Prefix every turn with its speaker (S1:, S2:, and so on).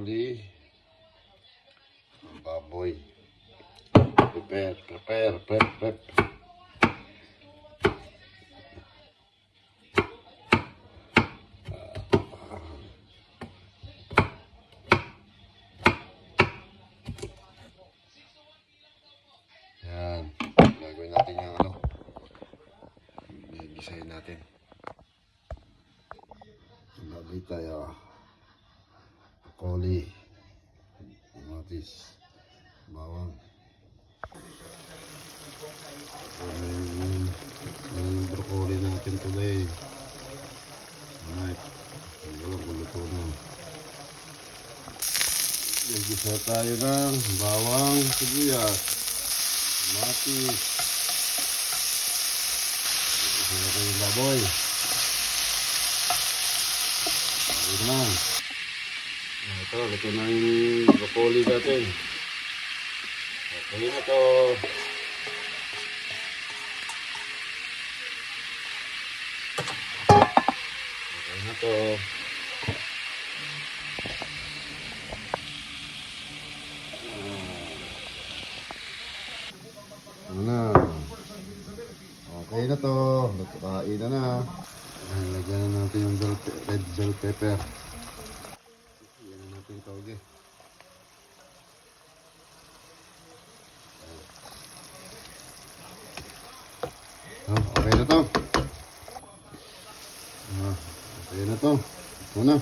S1: broccoli, baboy. Prepare. Yan. Gagawin natin yung ano. Gigisahin natin. Lagay tayo. Broccoli. Kamatis. Bawang. Yung broccoli natin today. Alright. Walang kuluto na. Gigisa tayo ng bawang, sibuyas, kamatis. Gigisa na tayo yung baboy. Baboy naman. Ito, luto na yung broccoli natin. Okay na to. Okay na to. Ano? Okay na to. Kain na. Lagyan na natin yung red bell pepper. Lagyan na natin yung tawag eh. Okay na to. Okay na to. Ito na.